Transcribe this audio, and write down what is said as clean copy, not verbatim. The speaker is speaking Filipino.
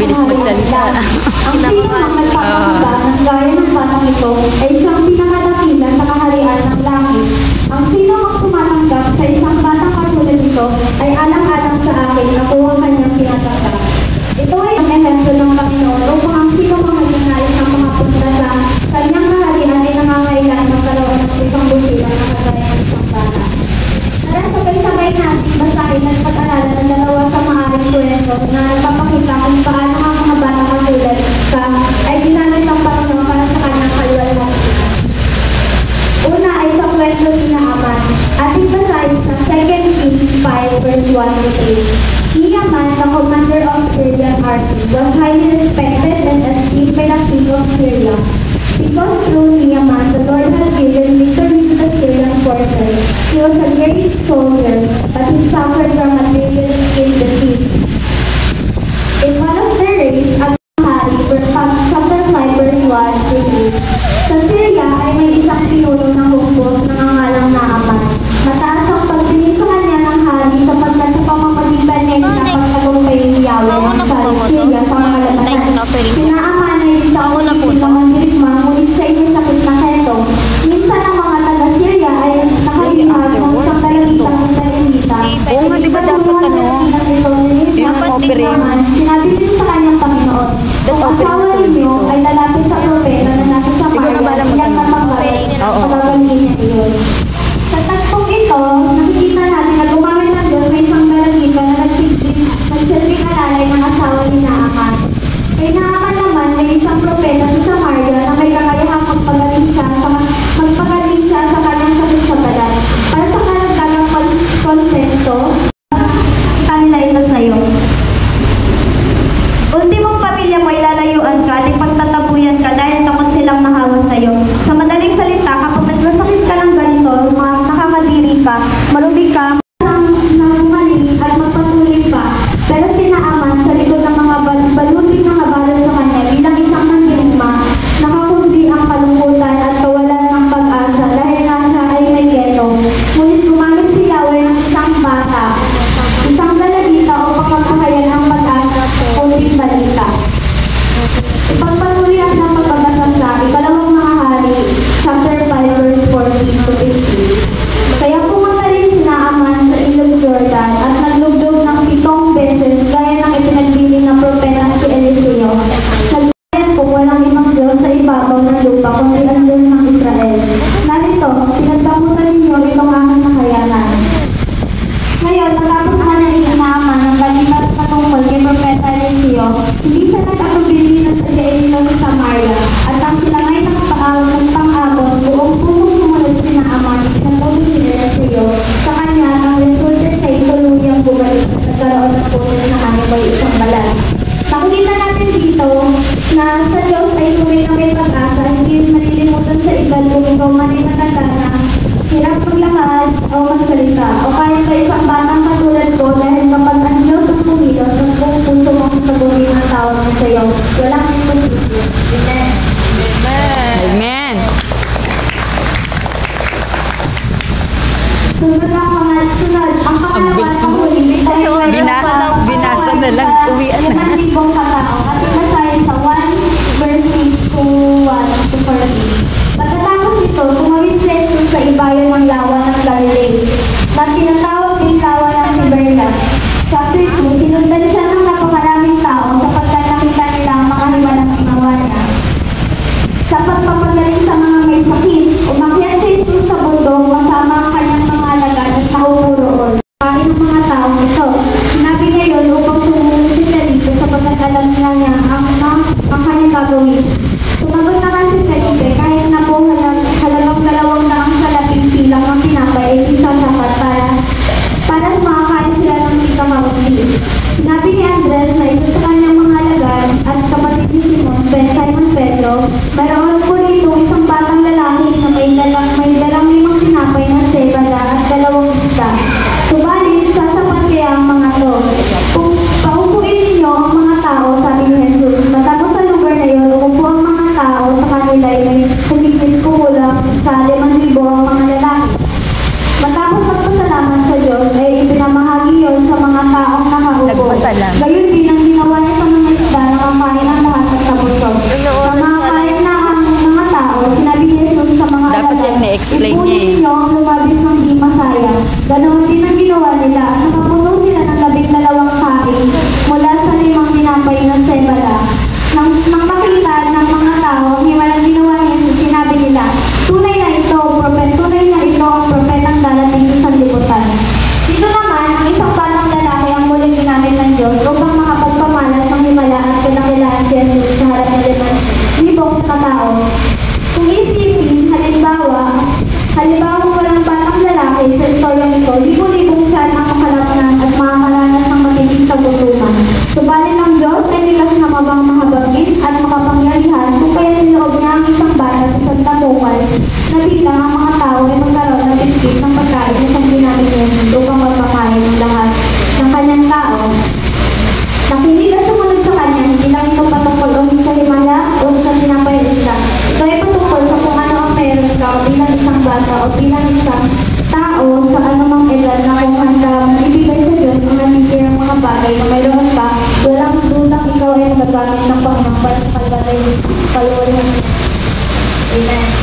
bilis magsalita. Ang sinumang nagpapakaba ng gaya ng batang ito ay siyang pinakadakilan sa kaharian ng langit. Ang sinumang tumatanggap sa isang batang katulad nito ay alang-alang sa akin na kung kanyang tinatanggap. Ito ay ang ehemplo ng Panginoon upang ang sinumang magnanais ng mga punta sa kanyang kaharian ay nangangailangan ng karoon ng isang busilang na kagaya ng isang bata. Tara, sabay-sabay natin basahin at pag-aralan ng dalawa sa maaaring kwento na nagpapakita kung paano ang mga batang katulad ay ginamit ng Panginoon para sa kanyang kaluwasan. Una ay sa kwento ni Naaman. Ating basahin sa 2 Kings 5 verse 1 to 3. Naaman, the commander of Syrian army, was highly respected and esteemed by the king of Syria. Because through Naaman, the Lord had given victory to the Syrian forces. He was a great soldier, but he suffered from a serious skin disease. In one of the raids, Hari, chapter 5 verse 1 to 3. Sa Syria ay may isang pinuno ng humpos na nangangalang Naaman. Mataas ang pagpili sa kanya ng hari sapagkat sa pamamagitan niya pinapagtagumpay ni Yahweh ng Syria sa mga labanan. Sinaaman ay isang pinamangirigma ngunit sa inyong sakit na heto. Minsan ang mga taga-Syria ay nakahihag ng isang dalagitang Israelita. Oo nga, di ba dapat yung offering? Sinabi din sa kanyang Panginoon, kung asawa ninyo ay lalapit sa propeta na nasa sa Maria, siyang napanggay, pagagaling niya iyon. Sa tagpong ito, nakikita natin na gumamit ng Diyos may isang dalagita na nagsilbing alalay ng asawa ni Naaman. Kay Naaman naman may isang propeta sa Samaria na may kakayahang magpagaling siya sa kanyang sakit sa balat. Para sa karagdagang konteksto, kanila ito sa iyo. Ultimong pamilya mo ilalayuan ka at ipagtatabuyan ka dahil takot silang mahawa sa iyo. Sa madaling salita, kapag nagmasakit ka ng ganito, nakakadiri ka, malubi ka, na bumalik at magpatuloy pa. Pero si Naaman sa likod ng mga baluting mga balot sa kanya bilang isang mandiruma, nakakundi ang kalungkutan at kawalan ng pag-asa dahil nga siya ay may keto. Ngunit gumamit si Yahweh ng isang bata, isang dalagita upang magkakayan ang pag-asa kunting balita. Ipagpatuloy ang ng pagbabasa sa ikalawang mga hari, chapter 5 verse 14 to 15. Kaya pumunta rin si Naaman sa ilog Jordan at naglugdog ng 7 beses gaya ng ipinagbiling ng propeta si Eliseo. Nagbayan kung walang ibang Diyos sa ibabaw ng lupa kundi ang Diyos ng Israel. Narito, pinagdamutan ninyo itong aking nakayanan. Ngayon, matapos na ni Naaman ang balita patungkol kay propeta Eliseo, hindi siya nag-atubili na sa Eliseo sa Samaria at ang silangay ng pang-abot buong pusong sumunod si Naaman pinatuloy si Eliseo sa kanya ang resulta sa tuluyang bumalik at nagkaroon ng puso na kanya may isang balat. Nakikita natin dito na sa Diyos ay tuloy na may pag-asa, hindi malilimutan sa iba kung ikaw man ay matanda na hirap maglakad o magsalita o kahit sa isang batang katulad ko dahil kapag ang Diyos ang pumilos ng buong puso mong sagutin ang tawag mo sa iyo, walang imposible. Amen. Amen. Sunod ang pangalawa sa huli Binasa na lang, uwian na. 5,000 katao at inasahin sa 1 verse 8 to 1 to 14. Pagkatapos ito, tumawid si Jesus sa ibayan ng lawa ng Galilee na tinatawag din lawa ng Tiberias. Chapter 2, sinundan siya ng napakaraming tao sapagkat nakita nila ang mga hiwalang ginawa niya. Sa pagpapagaling sa mga may sakit, umakyat si Jesus sa bundok kasama ang kanyang mga alagad at naupo roon. Kain ng mga tao ito. Sinabi niya yun upang sumunod si Felipe sapagkat alam niya ang kanyang gagawin. Sumagot naman si Felipe kahit na po halagang 2 na ang salaping silang ang tinapay ay isang sapat para makakain sila ng hindi kamauti. Sinabi ni Andres na ito sa kanyang mga alagad at kapatid ni Simon Pedro, mayroon po rito isang batang lalaki na may dalang 5 tinapay na sebada at 2 isda. Subalit, sasapat kaya ang mga to. Kung paupuin ninyo ang mga tao, sabi ni Jesus, matapos sa lugar na yun, umupo ang mga tao sa kanila ay may kumigil kulang sa 5,000 ang mga lalaki. Matapos magpasalamat sa Diyos, ay ipinamahagi yun sa mga taong nakaupo. Gayon din ang ginawa niya sa mga isda ng explain niya Ipunin eh. ninyo ang lumabis ng di masaya. Ganoon din ang ginawa nila at nakapuno sila ng 12 kain mula sa 5 tinapay ng sebala. Nang makita ng mga tao ang hiwalang ginawa niya, sinabi nila, tunay na ito ang propetang darating sa sanlibutan. Dito naman, ang isang batang lalaki ang muling ginamit ng Diyos upang makapagpamalas ng himala at kadakilaan si Jesus sa harap ng 5,000 katao. Kung isipin, halimbawa walang batang lalaki sa istoryang ito, libo-libong siya ang makalapnan at makakaranas ng matinding kagutuman. Subalit ng Diyos ay likas na mahabagin at makapangyarihan kung kaya niloob niya ang isang bata sa sandamukan na bilang ang mga tao ay magkaroon ng biskit ng pagkain na siyang ginamit niya upang magpakain ng lahat ng kanyang tao. Nakinig at sumunod sa kanya, hindi lang ito patungkol o sa himala o sa tinapay isla. Ito ay patungkol sa kung ano ang meron ka o bilang isang bata o bilang isang tao sa anumang edad na kung handa magbibigay sa Diyos ang natitirang mga bagay na mayroon ka, walang dudang ikaw ay magagamit ng Panginoon para sa kalbalay. Amen.